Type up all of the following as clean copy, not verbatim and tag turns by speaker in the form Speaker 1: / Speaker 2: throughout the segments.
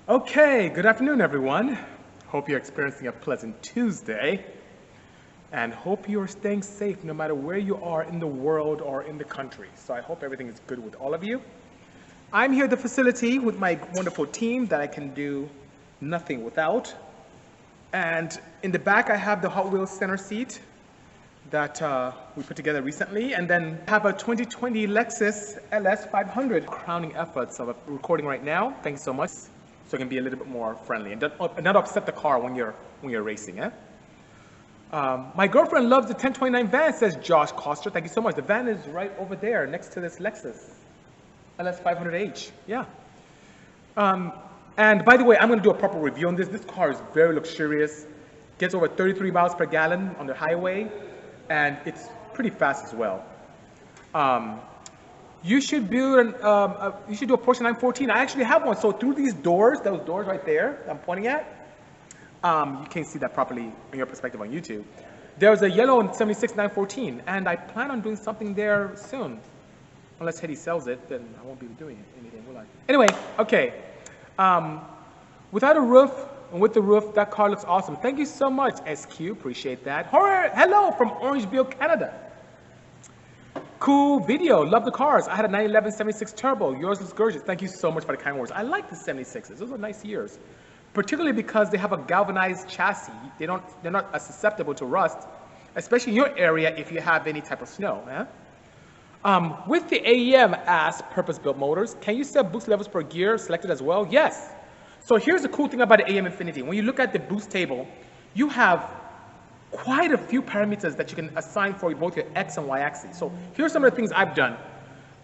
Speaker 1: Okay, good afternoon, everyone. Hope you're experiencing a pleasant Tuesday, and hope you're staying safe no matter where you are in the world or in the country. So I hope everything is good with all of you. I'm here at the facility with my wonderful team that I can do nothing without. And in the back, I have the Hot Wheels center seat that we put together recently, and then have a 2020 Lexus LS500 crowning efforts of recording right now. Thanks so much. So it can be a little bit more friendly and not upset the car when you're racing. My girlfriend loves the 1029 van, says Josh Coster. Thank you so much. The van is right over there next to this Lexus LS500H. Yeah. And by the way, I'm going to do a proper review on this. This car is very luxurious. Gets over 33 miles per gallon on the highway, and it's pretty fast as well. You should do a Porsche 914. I actually have one. So through these doors, those doors right there I'm pointing at, you can't see that properly in your perspective on YouTube. There's a yellow 76 914, and I plan on doing something there soon. Unless Hetty sells it, then I won't be doing anything, will I? Anyway, okay. Without a roof and with the roof, that car looks awesome. Thank you so much, SQ. Appreciate that. Hello from Orangeville, Canada. Cool video. Love the cars. I had a 911 76 Turbo. Yours is gorgeous. Thank you so much for the kind words. I like the 76s. Those are nice years, particularly because they have a galvanized chassis. They're not as susceptible to rust, especially in your area if you have any type of snow. With the AEM purpose-built motors, can you set boost levels per gear selected as well? Yes. So here's the cool thing about the AEM Infinity. When you look at the boost table, you have quite a few parameters that you can assign for both your X and Y axis. So here's some of the things I've done.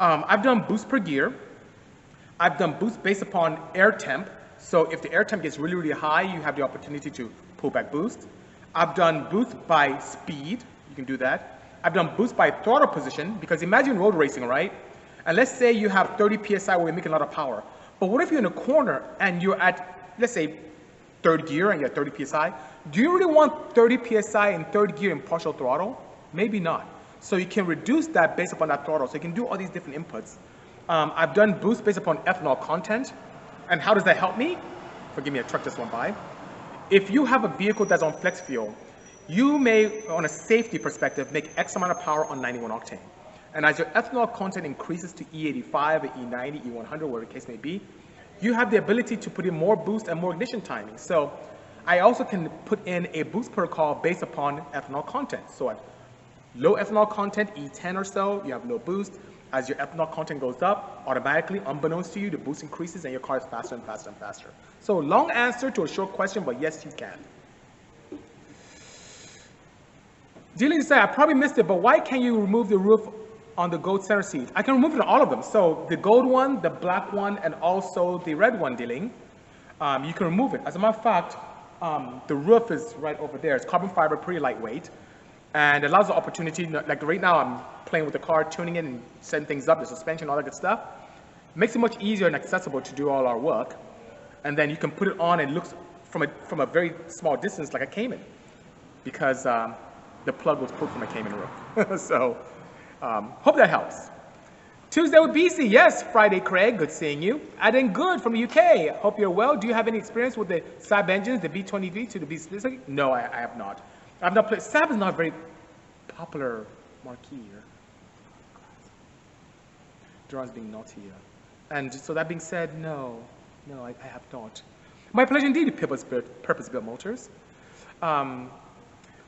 Speaker 1: I've done boost per gear. I've done boost based upon air temp. So if the air temp gets really, really high, you have the opportunity to pull back boost. I've done boost by speed. You can do that. I've done boost by throttle position, because imagine road racing, right? And let's say you have 30 PSI where you're making a lot of power. But what if you're in a corner and you're at, let's say, third gear and you're at 30 PSI? Do you really want 30 PSI in third gear in partial throttle? Maybe not. So you can reduce that based upon that throttle. So you can do all these different inputs. I've done boost based upon ethanol content. And how does that help me? Forgive me, a truck just went by. If you have a vehicle that's on flex fuel, you may, on a safety perspective, make X amount of power on 91 octane. And as your ethanol content increases to E85, or E90, E100, whatever the case may be, you have the ability to put in more boost and more ignition timing. So I also can put in a boost protocol based upon ethanol content. So at low ethanol content, E10 or so, you have low boost. As your ethanol content goes up, automatically, unbeknownst to you, the boost increases and your car is faster and faster and faster. So long answer to a short question, but yes, you can. Dealing say, I probably missed it, but why can't you remove the roof on the gold center seat? I can remove it on all of them. So the gold one, the black one, and also the red one, Dealing, you can remove it. As a matter of fact, the roof is right over there. It's carbon fiber, pretty lightweight, and it allows the opportunity, like right now I'm playing with the car, tuning in and setting things up, the suspension, all that good stuff. It makes it much easier and accessible to do all our work. And then you can put it on and it looks from a very small distance like a Cayman, because the plug was pulled from a Cayman roof. So hope that helps. Tuesday with BC. Yes, Friday, Craig. Good seeing you. Aden Good from the UK. Hope you're well. Do you have any experience with the Saab engines, the V20V to the V60? No, I have not. I've not played. Saab is not a very popular marquee here. Duran's being naughty here. And so that being said, no, I have not. My pleasure indeed, purpose-built motors.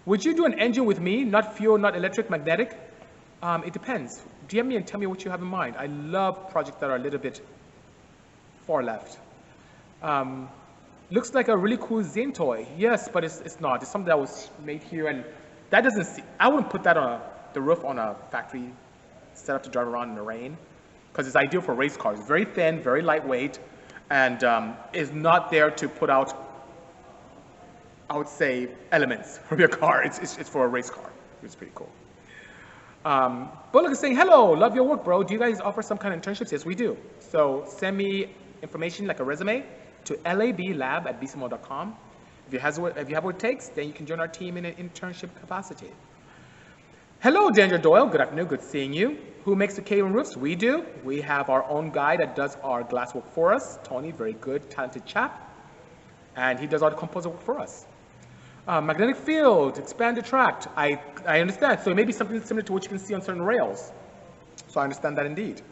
Speaker 1: Would you do an engine with me? Not fuel, not electric, magnetic? It depends. DM me and tell me what you have in mind. I love projects that are a little bit far left. Looks like a really cool Zen toy. Yes, but it's not. It's something that was made here, and that doesn't see, I wouldn't put that on the roof on a factory set up to drive around in the rain, because it's ideal for race cars. Very thin, very lightweight, and is not there to put out, I would say, elements from your car. It's for a race car. It's pretty cool. Bullock is saying, hello, love your work, bro. Do you guys offer some kind of internships? Yes, we do. So send me information like a resume to lablab@bisimoto.com. If you have what it takes, then you can join our team in an internship capacity. Hello, Daniel Doyle. Good afternoon. Good seeing you. Who makes the cave and roofs? We do. We have our own guy that does our glass work for us. Tony, very good, talented chap. And he does all the composer work for us. Magnetic field, expand, attract. I understand. So it may be something similar to what you can see on certain rails. So I understand that indeed.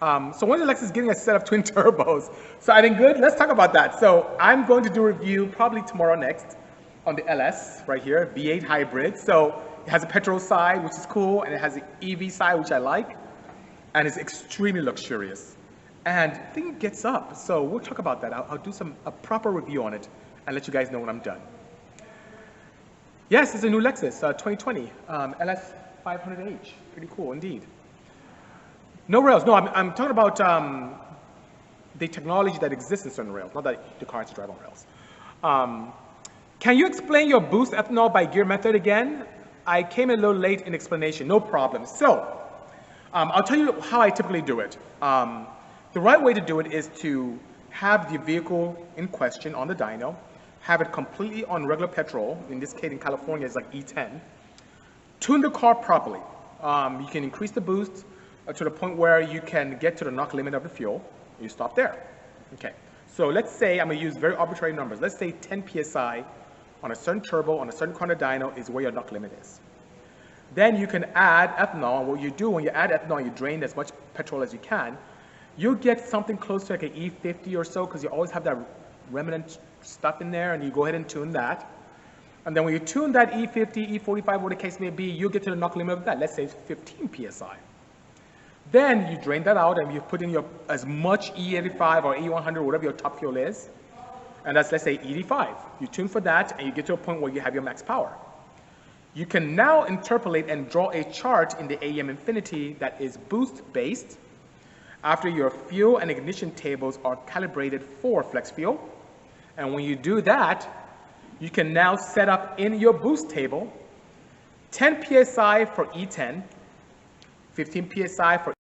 Speaker 1: So when is Lexus getting a set of twin turbos? So I think good. Let's talk about that. So I'm going to do a review probably tomorrow next on the LS right here, V8 hybrid. So it has a petrol side, which is cool, and it has an EV side, which I like, and it's extremely luxurious. And I think it gets up. So we'll talk about that. I'll do a proper review on it and let you guys know when I'm done. Yes, it's a new Lexus, 2020 LS500H. Pretty cool indeed. No rails. No, I'm talking about the technology that exists in certain rails, not that the car has to drive on rails. Can you explain your boost ethanol by gear method again? I came a little late in explanation. No problem. So I'll tell you how I typically do it. The right way to do it is to have the vehicle in question on the dyno, have it completely on regular petrol. In this case, in California, it's like E10. Tune the car properly. You can increase the boost to the point where you can get to the knock limit of the fuel. You stop there. Okay. So let's say I'm going to use very arbitrary numbers. Let's say 10 psi on a certain turbo, on a certain corner dyno is where your knock limit is. Then you can add ethanol. And what you do when you add ethanol, you drain as much petrol as you can. You'll get something close to like an E50 or so because you always have that remnant stuff in there, and you go ahead and tune that. And then when you tune that E50, E45, whatever the case may be, you'll get to the knock limit of that. Let's say it's 15 psi. Then you drain that out and you put in as much E85 or E100, whatever your top fuel is. And that's, let's say, E85. You tune for that and you get to a point where you have your max power. You can now interpolate and draw a chart in the AEM Infinity that is boost based after your fuel and ignition tables are calibrated for flex fuel. And when you do that, you can now set up in your boost table 10 psi for E10, 15 psi for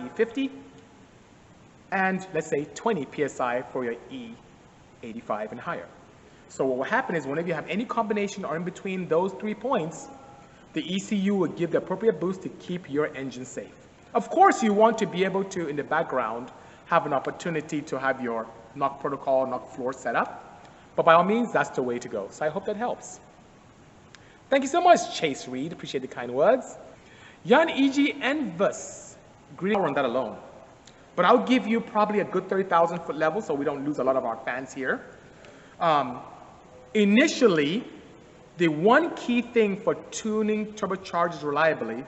Speaker 1: E50, and let's say 20 PSI for your E85 and higher. So what will happen is whenever you have any combination or in between those 3 points, the ECU will give the appropriate boost to keep your engine safe. Of course, you want to be able to, in the background, have an opportunity to have your knock protocol, knock floor set up. But by all means, that's the way to go. So I hope that helps. Thank you so much, Chase Reed. Appreciate the kind words. Jan E.G. Envus. Greeting on that alone. But I'll give you probably a good 30,000 foot level so we don't lose a lot of our fans here. Initially, the one key thing for tuning turbochargers reliably,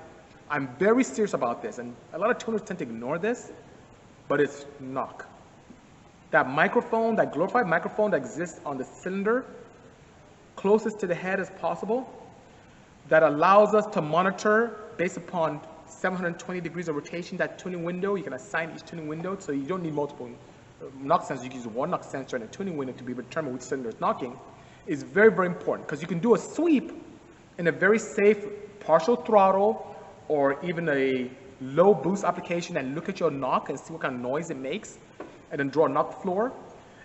Speaker 1: I'm very serious about this, and a lot of tuners tend to ignore this, but it's knock. That microphone, that glorified microphone that exists on the cylinder, closest to the head as possible, that allows us to monitor based upon 720 degrees of rotation, that tuning window. You can assign each tuning window, so you don't need multiple knock sensors. You can use one knock sensor and a tuning window to be able to determine which cylinder is knocking. Is very, very important because you can do a sweep in a very safe partial throttle or even a low boost application and look at your knock and see what kind of noise it makes and then draw a knock floor.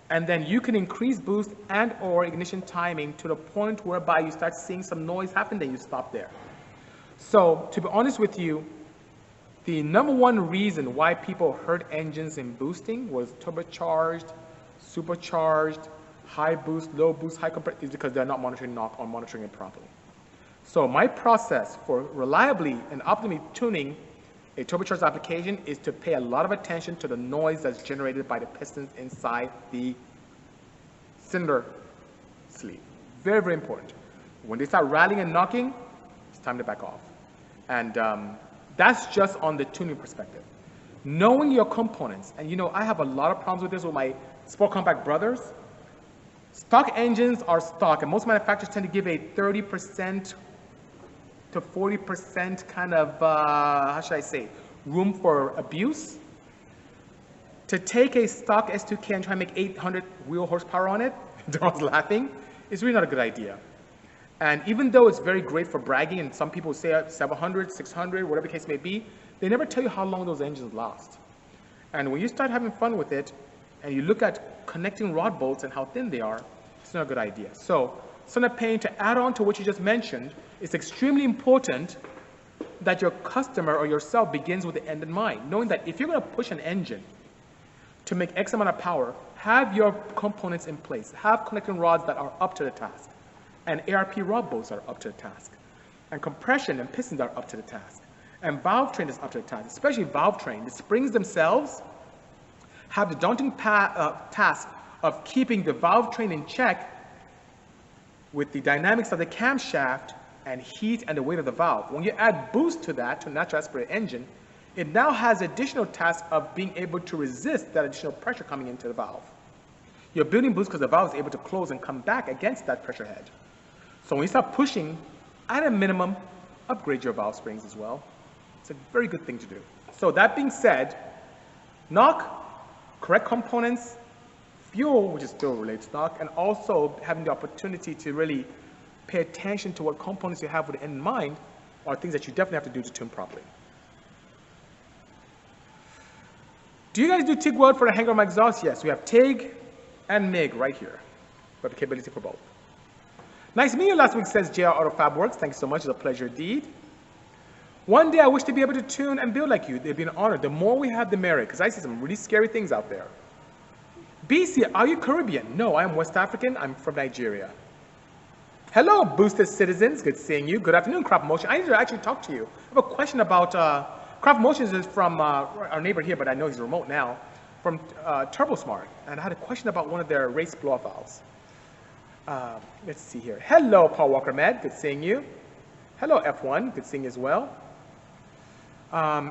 Speaker 1: And then you can increase boost and or ignition timing to the point whereby you start seeing some noise happen, then you stop there. So to be honest with you, the number one reason why people hurt engines in boosting was turbocharged, supercharged, high boost, low boost, high compress is because they're not monitoring knock or monitoring it properly. So my process for reliably and optimally tuning a turbocharged application is to pay a lot of attention to the noise that's generated by the pistons inside the cylinder sleeve. Very, very important. When they start rattling and knocking, it's time to back off. And that's just on the tuning perspective. Knowing your components, and you know, I have a lot of problems with this with my Sport Compact brothers. Stock engines are stock, and most manufacturers tend to give a 30% to 40% kind of, how should I say, room for abuse. To take a stock S2K and try to make 800 wheel horsepower on it, Daryl's laughing, is really not a good idea. And even though it's very great for bragging, and some people say 700, 600, whatever the case may be, they never tell you how long those engines last. And when you start having fun with it, and you look at connecting rod bolts and how thin they are, it's not a good idea. So, Son of Pain, to add on to what you just mentioned, it's extremely important that your customer or yourself begins with the end in mind, knowing that if you're going to push an engine to make X amount of power, have your components in place, have connecting rods that are up to the task, and ARP rod bolts are up to the task, and compression and pistons are up to the task, and valve train is up to the task, especially valve train. The springs themselves have the daunting task of keeping the valve train in check with the dynamics of the camshaft and heat and the weight of the valve. When you add boost to that, to a natural aspirated engine, it now has additional task of being able to resist that additional pressure coming into the valve. You're building boost because the valve is able to close and come back against that pressure head. So when you start pushing, at a minimum, upgrade your valve springs as well. It's a very good thing to do. So that being said, knock, correct components, fuel, which is still related to knock, and also having the opportunity to really pay attention to what components you have with the end in mind are things that you definitely have to do to tune properly. Do you guys do TIG weld for the hanger of my exhaust? Yes, we have TIG and MIG right here. We have the capability for both. Nice meeting you last week, says JR Auto Fab Works. Thank you so much. It's a pleasure indeed. One day I wish to be able to tune and build like you. It'd be an honor. The more we have, the merrier, because I see some really scary things out there. BC, are you Caribbean? No, I'm West African. I'm from Nigeria. Hello, boosted citizens. Good seeing you. Good afternoon, Craft Motion. I need to actually talk to you. I have a question about, Craft Motions is from our neighbor here, but I know he's remote now, from TurboSmart. And I had a question about one of their race blow-off valves. Let's see here. Hello, Paul Walker Med. Good seeing you. Hello, F1. Good seeing you as well.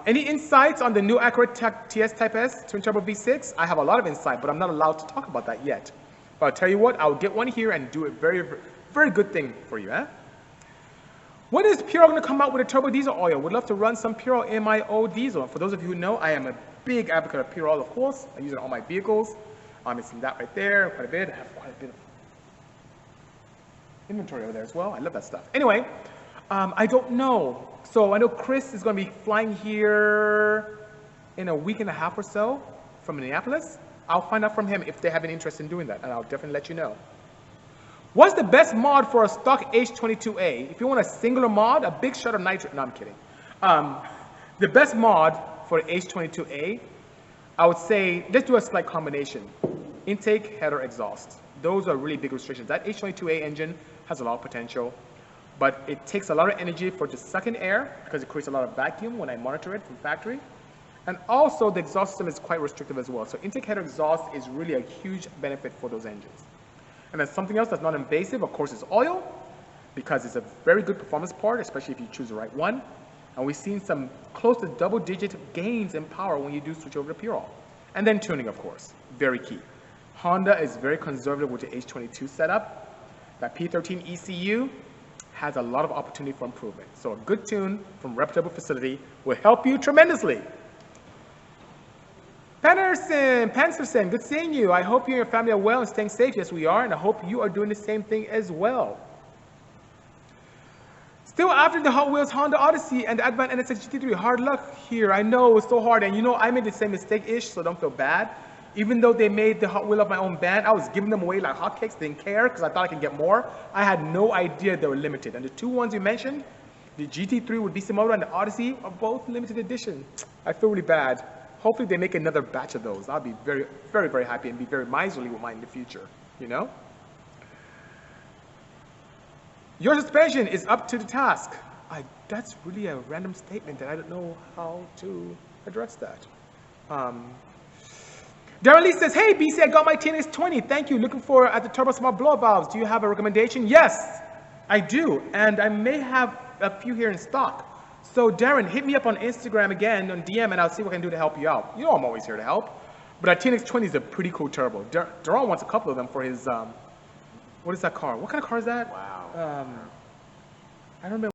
Speaker 1: Any insights on the new Acura TS Type S Twin Turbo V6? I have a lot of insight, but I'm not allowed to talk about that yet. But I'll tell you what, I'll get one here and do a very, very good thing for you. When is Purell going to come out with a turbo diesel oil? Would love to run some Purell in my old diesel. For those of you who know, I am a big advocate of Purell, of course. I use it on all my vehicles. It's in that right there, quite a bit. I have quite a bit of inventory over there as well. I love that stuff. Anyway, I don't know. So I know Chris is going to be flying here in a week and a half or so from Minneapolis. I'll find out from him if they have any interest in doing that, and I'll definitely let you know. What's the best mod for a stock H22A? If you want a singular mod, a big shot of nitrate. No, I'm kidding. The best mod for H22A, I would say, let's do a slight combination. Intake, header, exhaust. Those are really big restrictions. That H22A engine has a lot of potential, but it takes a lot of energy for it to suck in air because it creates a lot of vacuum when I monitor it from factory. And also the exhaust system is quite restrictive as well. So intake, header, exhaust is really a huge benefit for those engines. And then something else that's not invasive, of course, is oil, because it's a very good performance part, especially if you choose the right one. And we've seen some close to double-digit gains in power when you do switch over to pure oil. And then tuning, of course, very key. Honda is very conservative with the H22 setup. That P13 ECU has a lot of opportunity for improvement. So a good tune from a reputable facility will help you tremendously. Panserson, good seeing you. I hope you and your family are well and staying safe. Yes, we are, and I hope you are doing the same thing as well. Still after the Hot Wheels Honda Odyssey and the Advan NSX GT3, hard luck here. I know it's so hard, and you know I made the same mistake-ish, so don't feel bad. Even though they made the Hot Wheel of my own band, I was giving them away like hotcakes, didn't care, because I thought I could get more. I had no idea they were limited. And the two ones you mentioned, the GT3 with Bisimoto and the Odyssey, are both limited edition. I feel really bad. Hopefully they make another batch of those. I'll be very, very, very happy and be very miserly with mine in the future, you know? Your suspension is up to the task. That's really a random statement that I don't know how to address that. Darren Lee says, hey, BC, I got my TNX 20. Thank you. Looking for at the turbo smart blow valves. Do you have a recommendation? Yes, I do. And I may have a few here in stock. So Darren, hit me up on Instagram again, on DM, and I'll see what I can do to help you out. You know I'm always here to help. But our TNX 20 is a pretty cool turbo. Daron wants a couple of them for his, what is that car? What kind of car is that? Wow. I don't know.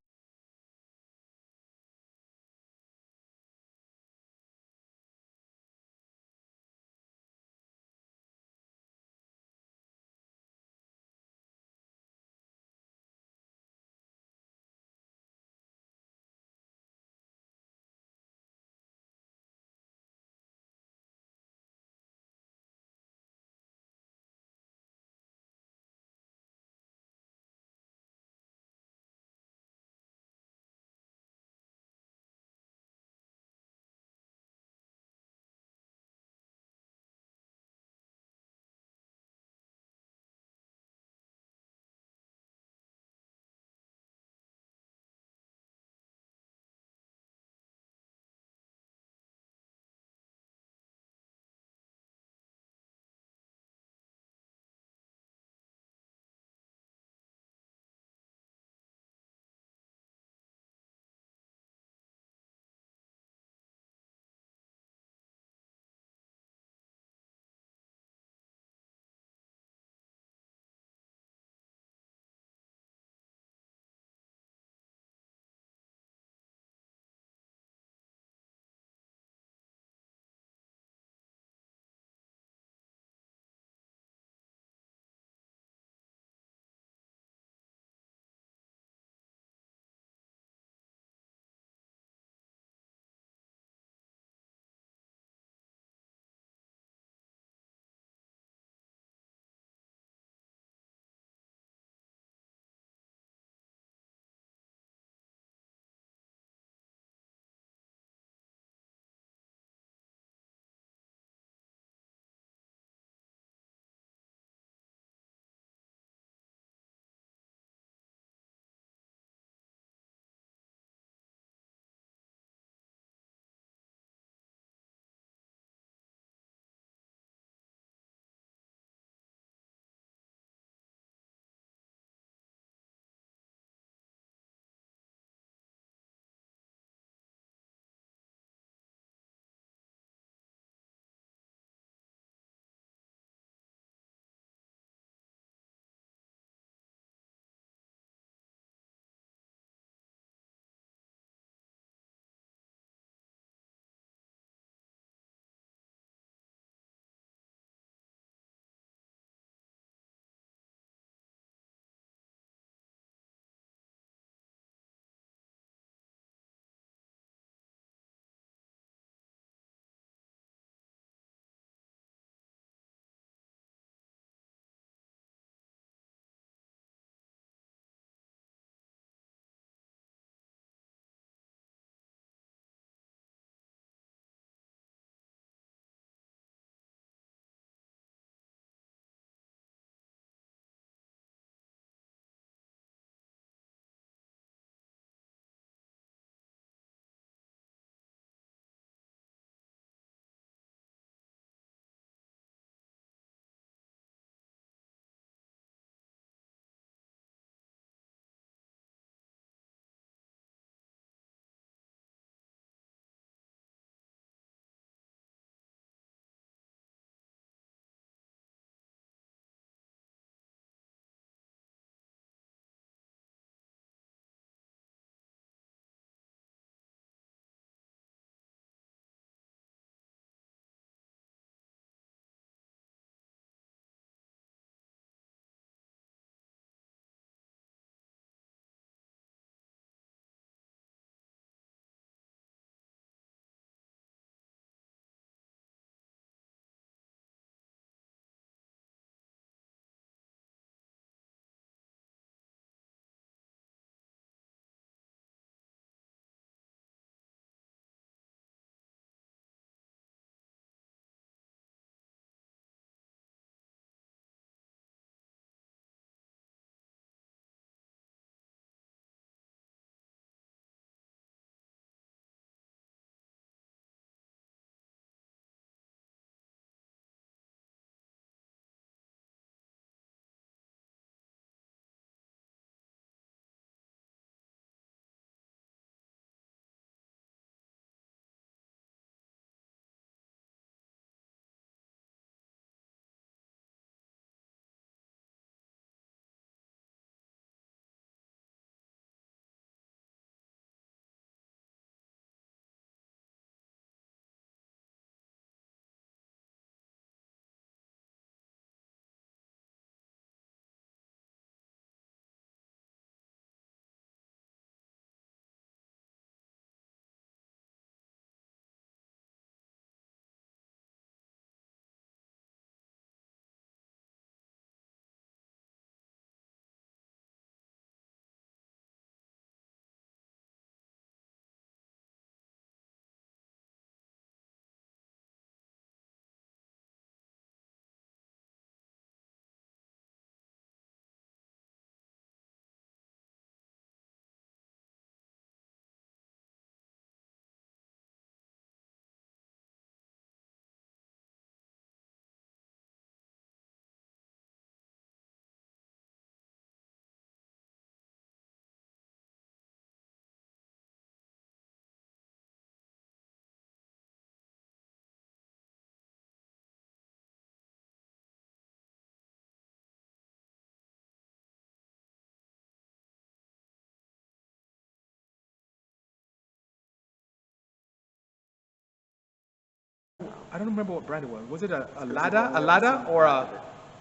Speaker 1: I don't remember what brand it was. Was it a Lada or a,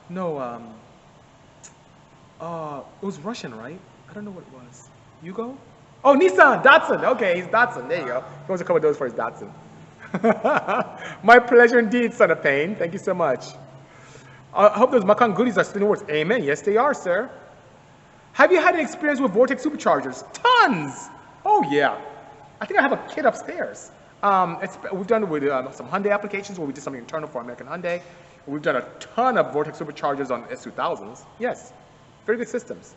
Speaker 1: no, it was Russian, right? I don't know what it was. Yugo? Oh, Nissan, Datsun. Okay, he's Datsun. There you go. He wants a couple of those for his Datsun. My pleasure indeed, son of pain. Thank you so much. I hope those Macan goodies are still in the works. Amen. Yes, they are, sir. Have you had an experience with Vortex superchargers? Tons. Oh, yeah. I think I have a kit upstairs. We've done it with some Hyundai applications where we did something internal for American Hyundai. We've done a ton of Vortex superchargers on S2000s. Yes, very good systems.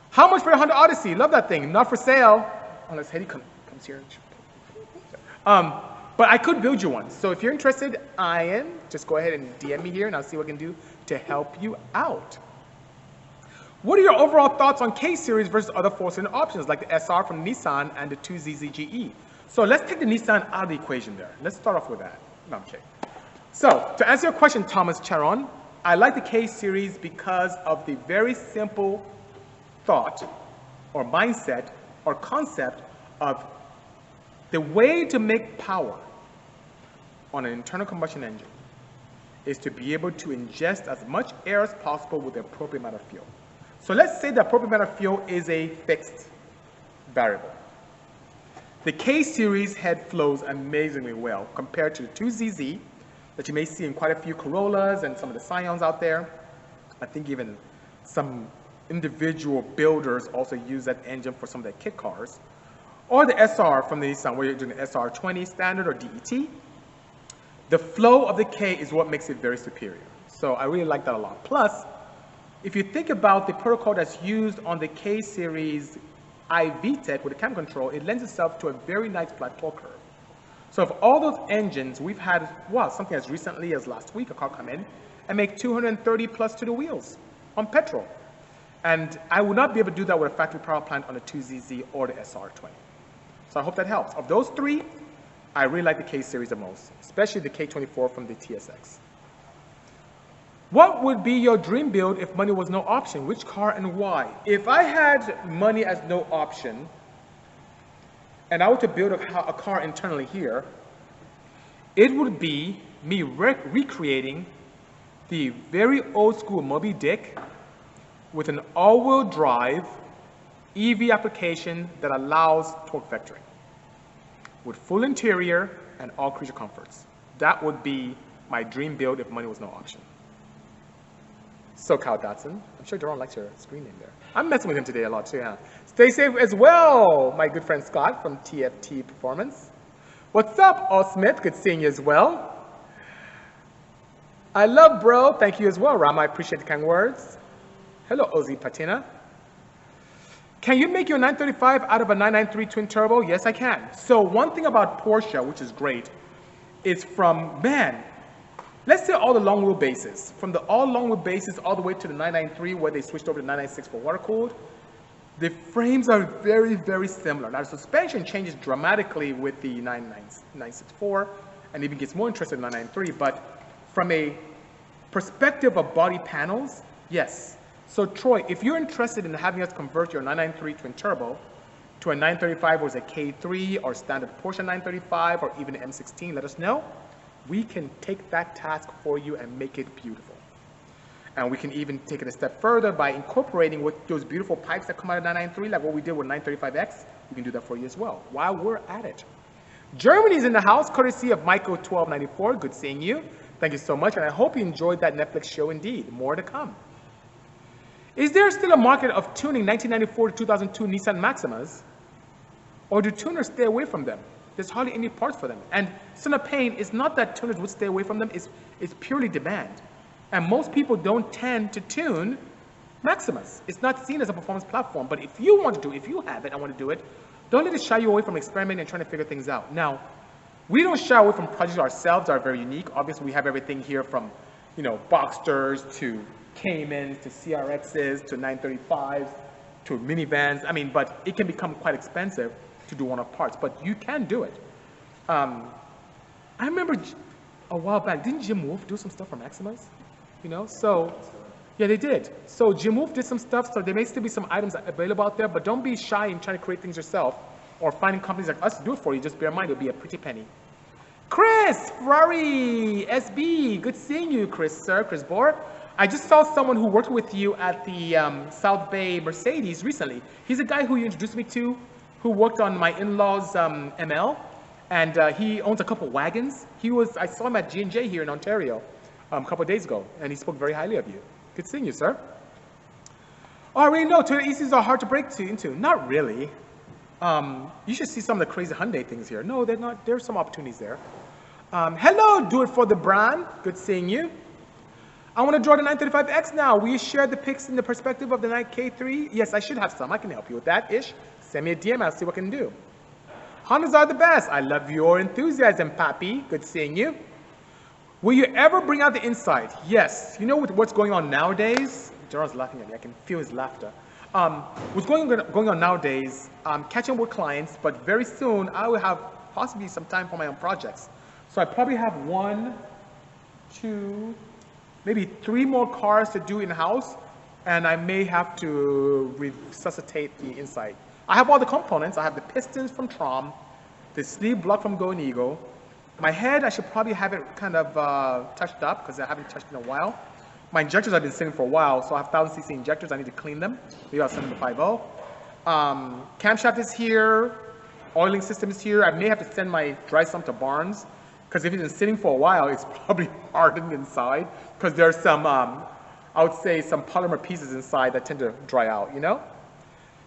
Speaker 1: How much for the Honda Odyssey? Love that thing. Not for sale. Unless Hedy comes here. But I could build you one. So if you're interested, Ian, just go ahead and DM me here and I'll see what I can do to help you out. What are your overall thoughts on K-Series versus other four-cylinder options like the SR from Nissan and the 2ZZGE? So let's take the Nissan out of the equation there. Let's start off with that. No, I'm kidding. So to answer your question, Thomas Charon, I like the K-Series because of the very simple thought or mindset or concept of the way to make power on an internal combustion engine is to be able to ingest as much air as possible with the appropriate amount of fuel. So let's say the appropriate amount of fuel is a fixed variable. The K-Series head flows amazingly well compared to the 2ZZ that you may see in quite a few Corollas and some of the Scions out there. I think even some individual builders also use that engine for some of their kit cars. Or the SR from the Nissan, where you're doing the SR20 standard or DET. The flow of the K is what makes it very superior. So I really like that a lot. Plus, if you think about the protocol that's used on the K-Series iVTEC with the cam control, it lends itself to a very nice plateau curve. So of all those engines, we've had, well, something as recently as last week, a car come in and make 230 plus to the wheels on petrol. And I would not be able to do that with a factory power plant on the 2ZZ or the SR20. So I hope that helps. Of those three, I really like the K-Series the most, especially the K24 from the TSX. What would be your dream build if money was no option? Which car and why? If I had money as no option, and I were to build a car internally here, it would be me recreating the very old school Moby Dick with an all-wheel drive EV application that allows torque vectoring with full interior and all creature comforts. That would be my dream build if money was no option. SoCal Datsun. I'm sure Jerome likes your screen name there. I'm messing with him today a lot too, huh? Stay safe as well, my good friend Scott from TFT Performance. What's up, All Smith? Good seeing you as well. I love bro. Thank you as well, Ram. I appreciate the kind words. Hello, Ozzy Patina. Can you make your 935 out of a 993 twin turbo? Yes, I can. So one thing about Porsche, which is great, is from, man, let's say all the long wheelbases, from the all long wheelbases all the way to the 993 where they switched over to 996 for water cooled, the frames are very, very similar. Now the suspension changes dramatically with the 964 and even gets more interested in 993, but from a perspective of body panels, yes. So Troy, if you're interested in having us convert your 993 twin turbo to a 935 or a K3 or standard Porsche 935 or even an M16, let us know. We can take that task for you and make it beautiful. And we can even take it a step further by incorporating with those beautiful pipes that come out of 993, like what we did with 935X. We can do that for you as well, while we're at it. Germany's in the house, courtesy of Michael1294. Good seeing you. Thank you so much, and I hope you enjoyed that Netflix show indeed. More to come. Is there still a market of tuning 1994 to 2002 Nissan Maximas? Or do tuners stay away from them? There's hardly any parts for them. And son of pain, it's not that tuners would stay away from them, it's purely demand. And most people don't tend to tune Maximas. It's not seen as a performance platform, but if you want to do it, if you have it and want to do it, don't let it shy you away from experimenting and trying to figure things out. Now, we don't shy away from projects ourselves that are very unique. Obviously, we have everything here from, you know, Boxsters to Caymans to CRXs to 935s to minivans. I mean, but it can become quite expensive to do one-off parts, but you can do it. I remember a while back, didn't Jim Wolf do some stuff for Maximas? You know, so, yeah, they did. So Jim Wolf did some stuff, so there may still be some items available out there, but don't be shy in trying to create things yourself or finding companies like us to do it for you. Just bear in mind, it'll be a pretty penny. Chris, Ferrari, SB, good seeing you, Chris, sir, Chris Bohr. I just saw someone who worked with you at the South Bay Mercedes recently. He's a guy who you introduced me to, who worked on my in-laws' ML, and he owns a couple wagons. I saw him at G&J here in Ontario a couple of days ago, and he spoke very highly of you. Good seeing you, sir. Oh, I already know, Toyota ECs are hard to break into. Not really. You should see some of the crazy Hyundai things here. No, they're not. There's some opportunities there. Hello, do it for the brand. Good seeing you. I want to draw the 935X now. Will you share the pics in the perspective of the 9K3? Yes, I should have some. I can help you with that, Ish. Send me a DM. I'll see what I can do. Hondas are the best. I love your enthusiasm, Pappy. Good seeing you. Will you ever bring out the inside? Yes. You know what's going on nowadays? Gerard's laughing at me. I can feel his laughter. What's going on nowadays, catching up with clients, but very soon I will have possibly some time for my own projects. So I probably have 1, 2, maybe 3 more cars to do in-house, and I may have to resuscitate the inside. I have all the components. I have the pistons from Trom, the sleeve block from Go and Eagle. My head, I should probably have it kind of touched up because I haven't touched it in a while. My injectors have been sitting for a while, so I have 1000cc injectors. I need to clean them. Maybe I'll send them to 5.0. Camshaft is here. Oiling system is here. I may have to send my dry sump to Barnes, because if it's been sitting for a while, it's probably hardened inside, because there's some, I would say, some polymer pieces inside that tend to dry out, you know?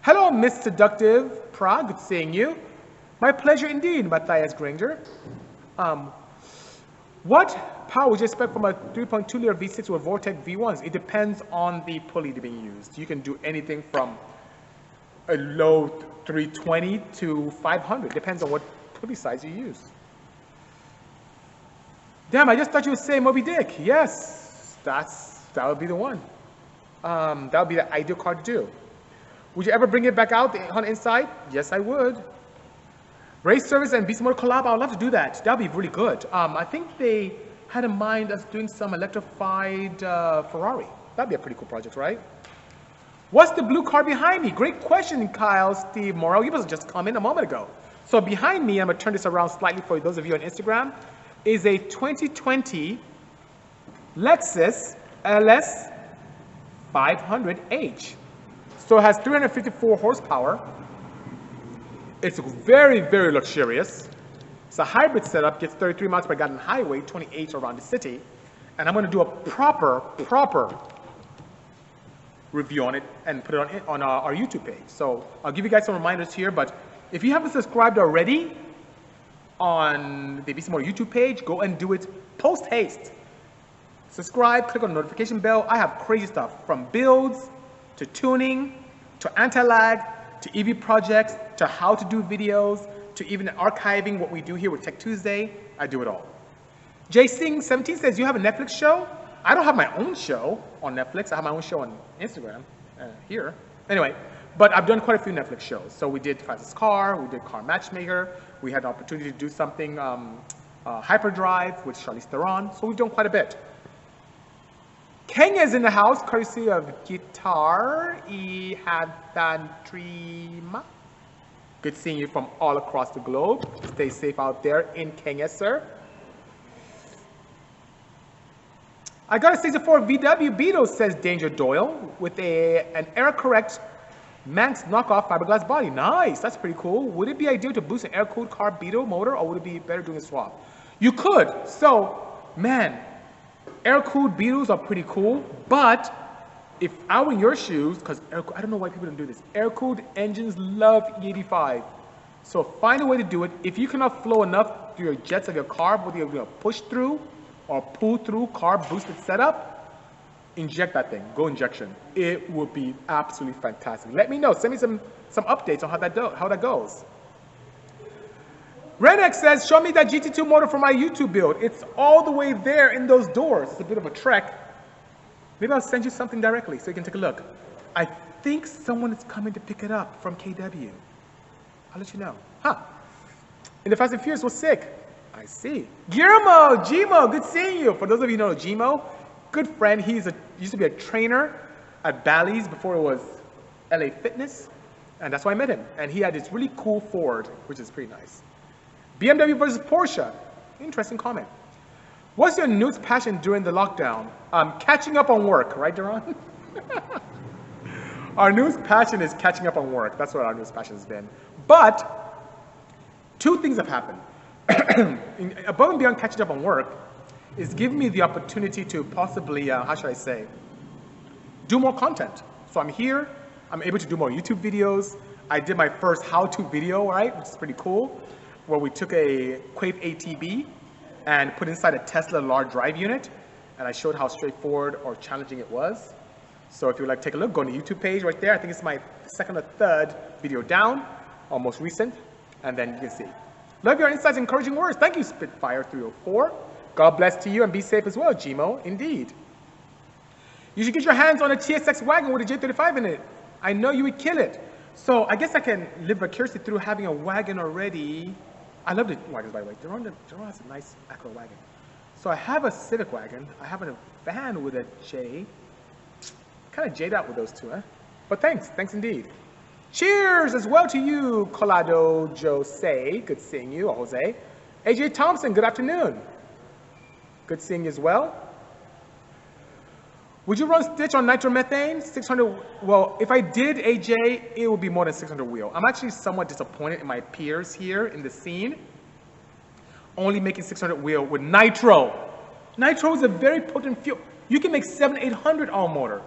Speaker 1: Hello, Miss Seductive Prague. Good seeing you. My pleasure indeed, Matthias Granger. What power would you expect from a 3.2-liter V6 with Vortec V1s? It depends on the pulley being used. You can do anything from a low 320 to 500. Depends on what pulley size you use. Damn, I just thought you would say Moby Dick. Yes, that would be the one. That would be the ideal car to do. Would you ever bring it back out on the inside? Yes, I would. Race service and Bisimoto collab, I would love to do that. That would be really good. I think they had in mind us doing some electrified Ferrari. That'd be a pretty cool project, right? What's the blue car behind me? Great question, Kyle, Steve Morrow. You must have just come in a moment ago. So behind me, I'm going to turn this around slightly for those of you on Instagram, is a 2020 Lexus LS500H. So it has 354 horsepower. It's very, very luxurious. It's a hybrid setup, gets 33 miles per gallon highway, 28 around the city. And I'm going to do a proper review on it and put it on our YouTube page. So I'll give you guys some reminders here, but if you haven't subscribed already on the Bisimoto YouTube page, go and do it post haste. Subscribe, click on the notification bell. I have crazy stuff from builds to tuning to anti-lag to EV projects to how to do videos to even archiving what we do here with Tech Tuesday. I do it all. Jay Singh 17 says, you have a Netflix show? I don't have my own show on Netflix. I have my own show on Instagram here. Anyway, but I've done quite a few Netflix shows. So we did Fastest Car, we did Car Matchmaker, we had an opportunity to do something Hyperdrive with Charlize Theron. So we've done quite a bit. Kenya's in the house, courtesy of Guitar E Hadantrima. Good seeing you from all across the globe. Stay safe out there in Kenya, sir. I got a 64 VW Beetle, says Danger Doyle, with an error-correct Manx knockoff fiberglass body. Nice, that's pretty cool. Would it be ideal to boost an air-cooled car Beetle motor, or would it be better doing a swap? You could. So, man, air-cooled Beetles are pretty cool, but if I were in your shoes, because I don't know why people don't do this, air-cooled engines love E85. So find a way to do it. If you cannot flow enough through your jets of your car, whether you're going to push through or pull through car boosted setup, inject that thing. Go injection. It would be absolutely fantastic. Let me know. Send me some updates on how that goes. Renex says, show me that GT2 motor for my YouTube build. It's all the way there in those doors. It's a bit of a trek. Maybe I'll send you something directly so you can take a look. I think someone is coming to pick it up from KW. I'll let you know. Huh. And the Fast and Furious was sick. I see. Guillermo, Gmo, good seeing you. For those of you who know Gmo, good friend. He used to be a trainer at Bally's before it was LA Fitness. And that's why I met him. And he had this really cool Ford, which is pretty nice. BMW versus Porsche. Interesting comment. What's your newest passion during the lockdown? Catching up on work, right, Duran? Our newest passion is catching up on work. That's what our newest passion has been. But two things have happened. Above and beyond catching up on work is giving me the opportunity to possibly, how should I say, do more content. So I'm here, I'm able to do more YouTube videos. I did my first how-to video, right, which is pretty cool, where we took a Quave ATB and put inside a Tesla large drive unit, and I showed how straightforward or challenging it was. So if you would like to take a look, go on the YouTube page right there. I think it's my second or third video down, or most recent, and then you can see. Love your insights, encouraging words. Thank you, Spitfire304. God bless to you and be safe as well, Gmo. Indeed. You should get your hands on a TSX wagon with a J35 in it. I know you would kill it. So I guess I can live vicariously through having a wagon already. I love the wagons, by the way. Duran has a nice Acura wagon. So I have a Civic wagon. I have a van with a J. Kind of jaded out with those two, huh? But thanks indeed. Cheers as well to you, Colado Jose. Good seeing you, Jose. AJ Thompson, good afternoon. Good seeing you as well. Would you run Stitch on nitromethane? 600, well, if I did, AJ, it would be more than 600 wheel. I'm actually somewhat disappointed in my peers here in the scene, only making 600 wheel with nitro. Nitro is a very potent fuel. You can make 700-800 on motor.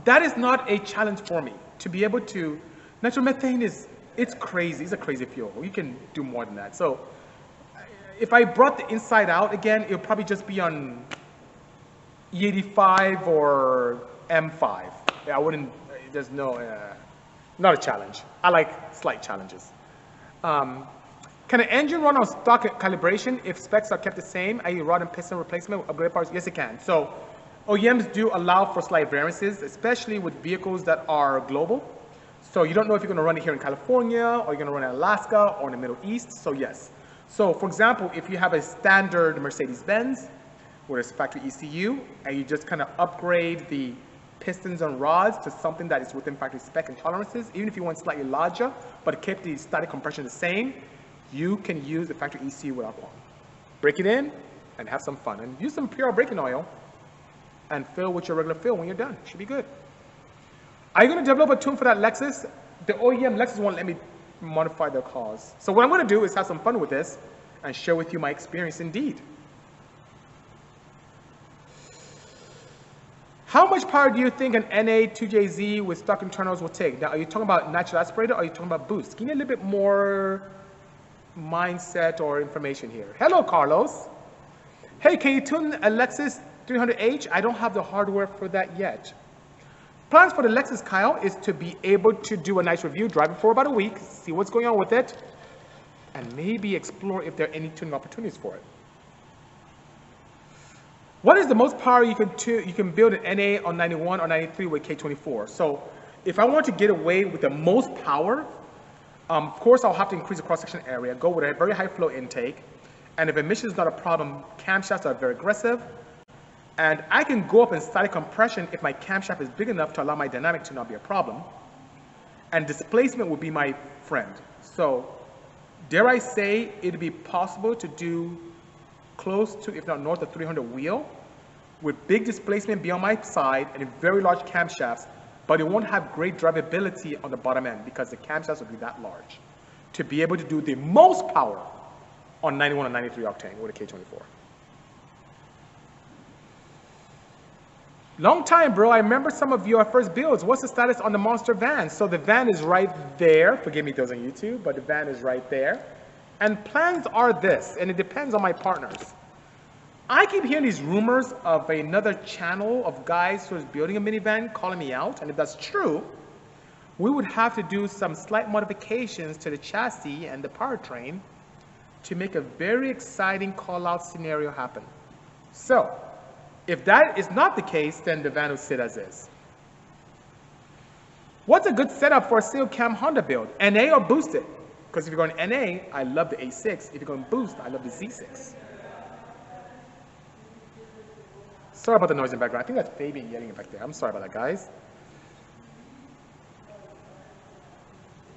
Speaker 1: That is not a challenge for me. To be able to, nitromethane it's crazy. It's a crazy fuel. You can do more than that. So if I brought the inside out again, it'll probably just be on E85 or M5. Yeah, I wouldn't, there's no, not a challenge. I like slight challenges. Can an engine run on stock calibration if specs are kept the same, i.e. rod and piston replacement with upgrade parts? Yes, it can. So OEMs do allow for slight variances, especially with vehicles that are global. So you don't know if you're going to run it here in California, or you're going to run it in Alaska, or in the Middle East, so yes. So for example, if you have a standard Mercedes-Benz, with its factory ECU, and you just kind of upgrade the pistons and rods to something that is within factory spec and tolerances, even if you want slightly larger, but keep the static compression the same, you can use the factory ECU without one. Break it in and have some fun. And use some pure braking oil and fill with your regular fill when you're done. Should be good. Are you going to develop a tune for that Lexus? The OEM Lexus won't let me modify their cars. So what I'm going to do is have some fun with this and share with you my experience indeed. How much power do you think an NA2JZ with stock internals will take? Now, are you talking about natural aspirator or are you talking about boost? Give me a little bit more mindset or information here. Hello, Carlos. Hey, can you tune a Lexus 300H? I don't have the hardware for that yet. Plans for the Lexus, Kyle, is to be able to do a nice review, drive it for about a week, see what's going on with it, and maybe explore if there are any tuning opportunities for it. What is the most power you can build an NA on 91 or 93 with K24? So if I want to get away with the most power, of course I'll have to increase the cross-section area, go with a very high flow intake, and if emission is not a problem, camshafts are very aggressive, and I can go up in static compression if my camshaft is big enough to allow my dynamic to not be a problem, and displacement would be my friend. So dare I say it'd be possible to do close to, if not north of 300 wheel with big displacement beyond my side and very large camshafts, but it won't have great drivability on the bottom end because the camshafts will be that large to be able to do the most power on 91 and 93 octane with a K24. Long time, bro. I remember some of your first builds. What's the status on the Monster van? So the van is right there. Forgive me those on YouTube, but the van is right there. And plans are this, and it depends on my partners. I keep hearing these rumors of another channel of guys who is building a minivan calling me out, and if that's true, we would have to do some slight modifications to the chassis and the powertrain to make a very exciting call-out scenario happen. So, if that is not the case, then the van will sit as is. What's a good setup for a single cam Honda build? NA or boosted? Because if you're going NA, I love the A6. If you're going boost, I love the Z6. Sorry about the noise in the background. I think that's Fabian yelling back there. I'm sorry about that, guys.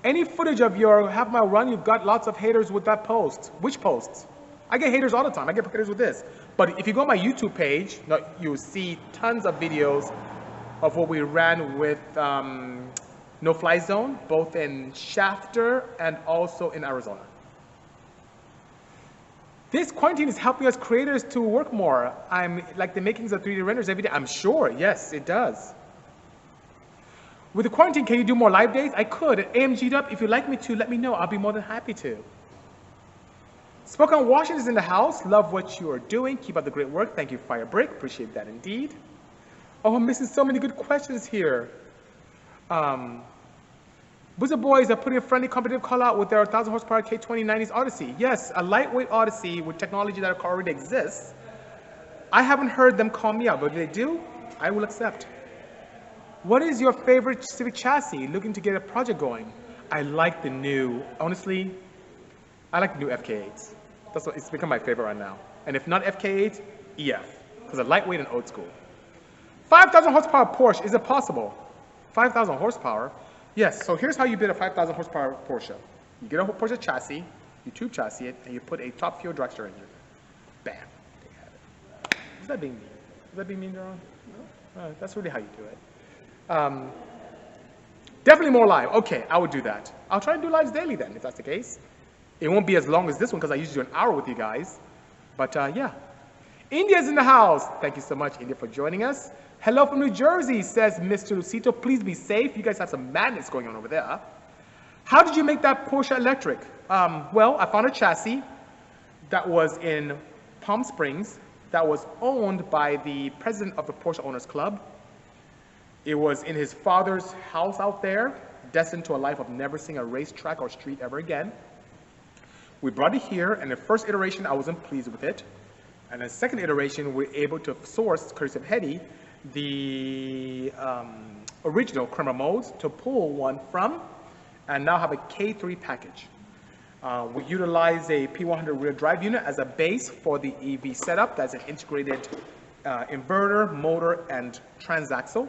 Speaker 1: Any footage of your half-mile run? You've got lots of haters with that post. Which posts? I get haters all the time. I get haters with this. But if you go on my YouTube page, you'll see tons of videos of what we ran with No Fly Zone, both in Shafter and also in Arizona. This quarantine is helping us creators to work more. I'm like the makings of 3D renders every day. I'm sure, yes, it does. With the quarantine, can you do more live days? I could. At AMG'd Up, if you'd like me to, let me know. I'll be more than happy to. Spoken Washington is in the house. Love what you are doing. Keep up the great work. Thank you, Firebrick. Appreciate that indeed. Oh, I'm missing so many good questions here. Wizard Boys are putting a friendly competitive call out with their 1,000 horsepower K2090s Odyssey. Yes, a lightweight Odyssey with technology that already exists. I haven't heard them call me out, but if they do, I will accept. What is your favorite Civic chassis? Looking to get a project going. I like the new, honestly, I like the new FK8s. That's what, it's become my favorite right now. And if not FK8, EF, because they're lightweight and old school. 5,000 horsepower Porsche, is it possible? 5,000 horsepower? Yes, so here's how you build a 5,000 horsepower Porsche. You get a Porsche chassis, you tube chassis it, and you put a top fuel dragster engine. Bam, there you have it. Is that being mean? Is that being mean, Daron? No? That's really how you do it. Definitely more live. Okay, I would do that. I'll try and do lives daily then, if that's the case. It won't be as long as this one because I usually do an hour with you guys. But yeah. India's in the house. Thank you so much, India, for joining us. Hello from New Jersey, says Mr. Lucito. Please be safe. You guys have some madness going on over there. How did you make that Porsche electric? Well, I found a chassis that was in Palm Springs that was owned by the president of the Porsche Owners Club. It was in his father's house out there, destined to a life of never seeing a racetrack or street ever again. We brought it here, and the first iteration, I wasn't pleased with it. And the second iteration, we were able to source, courtesy of Hedy, the original Cremer modes to pull one from, and now have a K3 package. We utilize a P100 rear drive unit as a base for the EV setup. That's an integrated inverter, motor, and transaxle.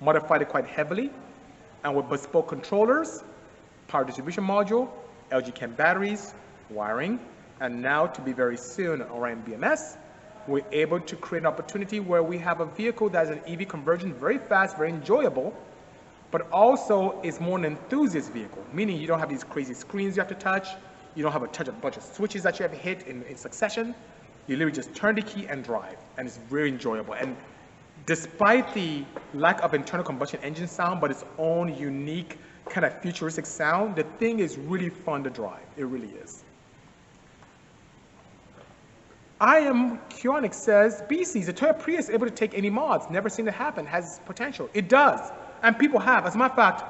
Speaker 1: Modified it quite heavily, and with bespoke controllers, power distribution module, LG Chem batteries, wiring, and now to be very soon Orion BMS, we're able to create an opportunity where we have a vehicle that is an EV conversion, very fast, very enjoyable, but also is more an enthusiast vehicle, meaning you don't have these crazy screens you have to touch, you don't have to touch a bunch of switches that you have to hit in succession. You literally just turn the key and drive, and it's very enjoyable. And despite the lack of internal combustion engine sound, but its own unique kind of futuristic sound, the thing is really fun to drive. It really is. I am Kionic says, BC, the Toyota Prius able to take any mods. Never seen it happen. Has potential. It does. And people have. As a matter of fact,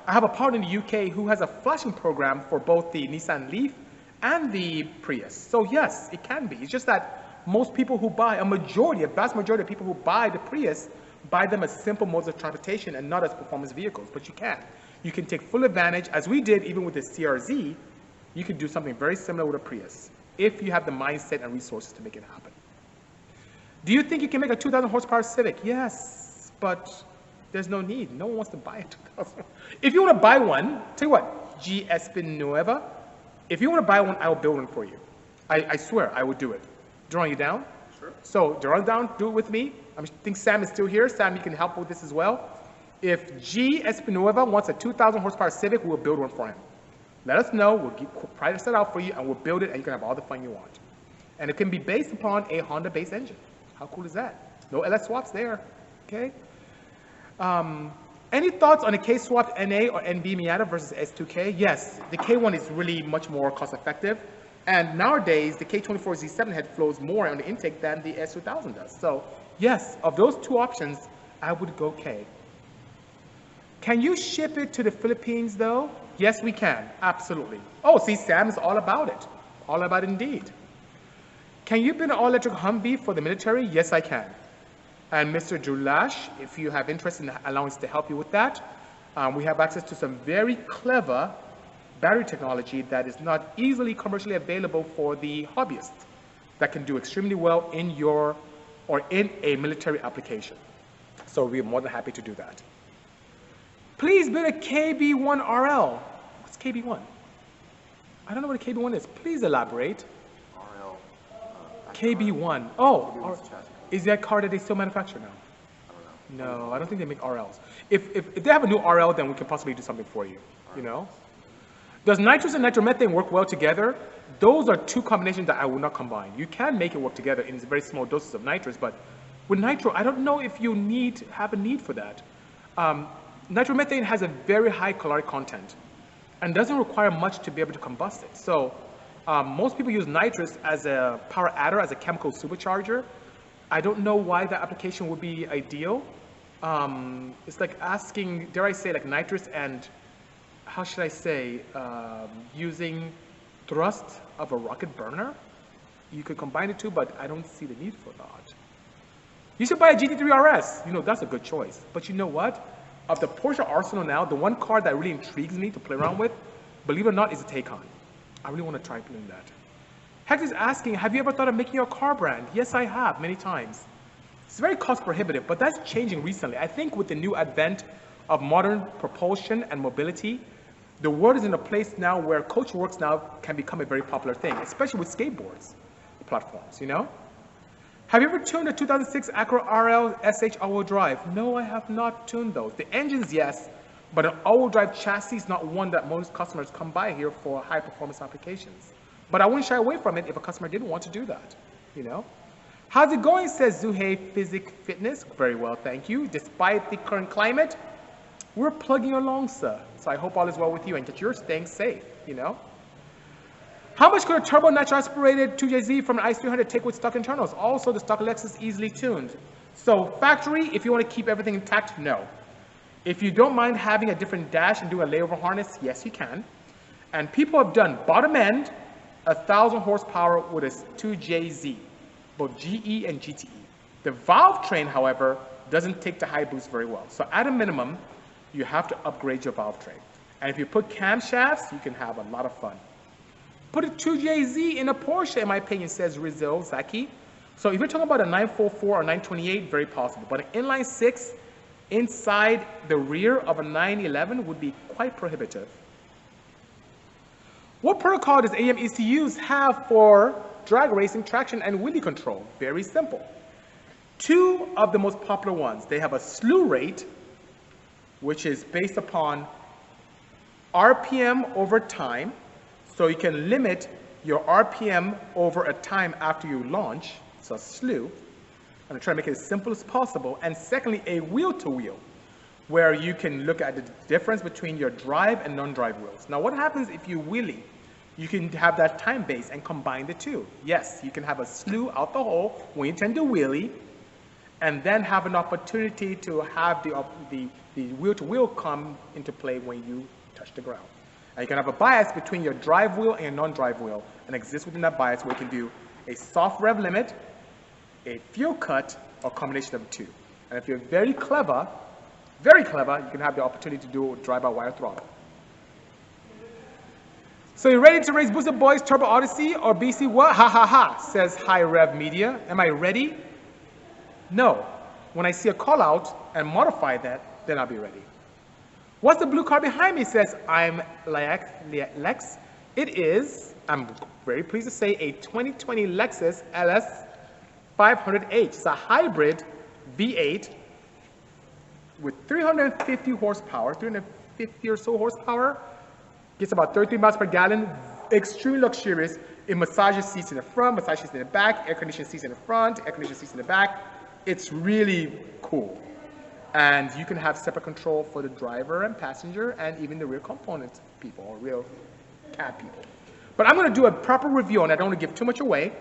Speaker 1: I have a partner in the UK who has a flashing program for both the Nissan Leaf and the Prius. So yes, it can be. It's just that most people who buy, a vast majority of people who buy the Prius, buy them as simple modes of transportation and not as performance vehicles, but you can. You can take full advantage, as we did even with the CRZ, you can do something very similar with a Prius, if you have the mindset and resources to make it happen. Do you think you can make a 2,000 horsepower Civic? Yes, but there's no need. No one wants to buy a 2,000. If you want to buy one, tell you what, G. Espinoeva, if you want to buy one, I will build one for you. I swear, I would do it. Drawing you down? Sure. So, drawing down, do it with me. I think Sam is still here. Sam, you can help with this as well. If G. Espinoeva wants a 2,000 horsepower Civic, we'll build one for him. Let us know. We'll price that out for you, and we'll build it, and you can have all the fun you want. And it can be based upon a Honda-based engine. How cool is that? No LS swaps there. Okay. Any thoughts on a K-swapped NA or NB Miata versus S2K? Yes, the K1 is really much more cost-effective. And nowadays, the K24Z7 head flows more on the intake than the S2000 does. So yes, of those two options, I would go K. Can you ship it to the Philippines though? Yes, we can, absolutely. Oh, see, Sam is all about it. All about it indeed. Can you build an all-electric Humvee for the military? Yes, I can. And Mr. Julash, if you have interest in allowing us to help you with that, we have access to some very clever battery technology that is not easily commercially available for the hobbyist that can do extremely well in your or in a military application. So we're more than happy to do that. Please build a KB1RL. What's KB1? I don't know what a KB1 is. Please elaborate.
Speaker 2: RL
Speaker 1: KB1. Oh, is that car that they still manufacture now? No, I don't think they make RLs. If they have a new RL, then we can possibly do something for you, you know? Does nitrous and nitromethane work well together? Those are two combinations that I will not combine. You can make it work together in very small doses of nitrous, but with nitro, I don't know if you have a need for that. Nitromethane has a very high caloric content and doesn't require much to be able to combust it. So most people use nitrous as a power adder, as a chemical supercharger. I don't know why that application would be ideal. It's like asking, dare I say, like nitrous and, how should I say, using thrust of a rocket burner. You could combine the two, but I don't see the need for that. You should buy a GT3 RS. You know, that's a good choice. But you know what? Of the Porsche arsenal now, the one car that really intrigues me to play around with, believe it or not, is the Taycan. I really want to try doing that. Hex is asking, have you ever thought of making your car brand? Yes, I have, many times. It's very cost prohibitive, but that's changing recently. I think with the new advent of modern propulsion and mobility, the world is in a place now where Coachworks now can become a very popular thing, especially with skateboards platforms, you know? Have you ever tuned a 2006 Acura RL SH all-wheel drive? No, I have not tuned those. The engines, yes, but an all-wheel drive chassis is not one that most customers come by here for high-performance applications. But I wouldn't shy away from it if a customer didn't want to do that, you know? How's it going, says Zuhei Physic Fitness. Very well, thank you. Despite the current climate, we're plugging along, sir. So I hope all is well with you and that you're staying safe, you know? How much could a turbo natural aspirated 2JZ from an i300 take with stock internals? Also, the stock Lexus easily tuned. So factory, if you want to keep everything intact, no. If you don't mind having a different dash and doing a layover harness, yes, you can. And people have done bottom end, 1,000 horsepower with a 2JZ, both GE and GTE. The valve train, however, doesn't take the high boost very well. So at a minimum, you have to upgrade your valve train. And if you put camshafts, you can have a lot of fun. Put a 2JZ in a Porsche, in my opinion, says Rizzo Zaki. So if you're talking about a 944 or 928, very possible. But an inline six inside the rear of a 911 would be quite prohibitive. What protocol does AEM ECUs have for drag racing, traction, and wheelie control? Very simple. Two of the most popular ones. They have a slew rate, which is based upon RPM over time. So you can limit your RPM over a time after you launch, so a slew. I'm gonna try to make it as simple as possible. And secondly, a wheel-to-wheel, where you can look at the difference between your drive and non-drive wheels. Now what happens if you wheelie? You can have that time base and combine the two. Yes, you can have a slew out the hole when you tend to wheelie, and then have an opportunity to have the wheel-to-wheel come into play when you touch the ground. And you can have a bias between your drive wheel and your non-drive wheel, and exist within that bias where you can do a soft rev limit, a fuel cut, or a combination of the two. And if you're very clever, you can have the opportunity to do drive-by-wire throttle. So you ready to race Booster Boys Turbo Odyssey or BC what? Ha ha ha, says High Rev Media. Am I ready? No. When I see a call out and modify that, then I'll be ready. What's the blue car behind me? Says I'm Lex. It is, I'm very pleased to say, a 2020 Lexus LS500H. It's a hybrid V8 with 350 horsepower, 350 or so horsepower. Gets about 33 miles per gallon. Extremely luxurious. It massages seats in the front, massages seats in the back, air conditioned seats in the front, air conditioned seats in the back. It's really cool. And you can have separate control for the driver and passenger and even the rear component people or rear cab people. But I'm going to do a proper review on it. I don't want to give too much away.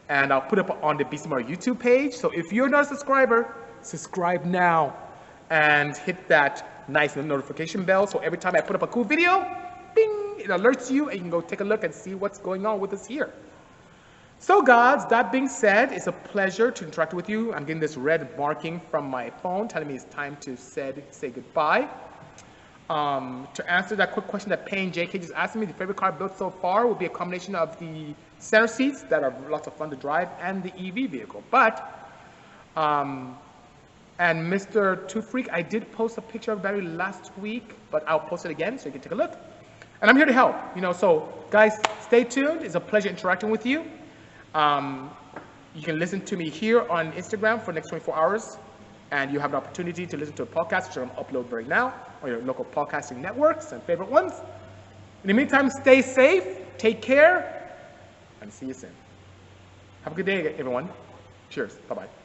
Speaker 1: And I'll put it up on the Bisimoto YouTube page. So if you're not a subscriber, subscribe now and hit that nice notification bell. So every time I put up a cool video, bing, it alerts you and you can go take a look and see what's going on with us here. So gods, that being said, it's a pleasure to interact with you. I'm getting this red marking from my phone telling me it's time to say goodbye. To answer that quick question that Payne JK just asked me, the favorite car built so far will be a combination of the center seats that are lots of fun to drive and the EV vehicle. But, and Mr. Two Freak, I did post a picture of battery last week, but I'll post it again so you can take a look. And I'm here to help, so guys, stay tuned. It's a pleasure interacting with you. You can listen to me here on Instagram for the next 24 hours, and you have an opportunity to listen to a podcast, which I'm going to upload right now, on your local podcasting networks and favorite ones. In the meantime, stay safe, take care, and see you soon. Have a good day, everyone. Cheers. Bye-bye.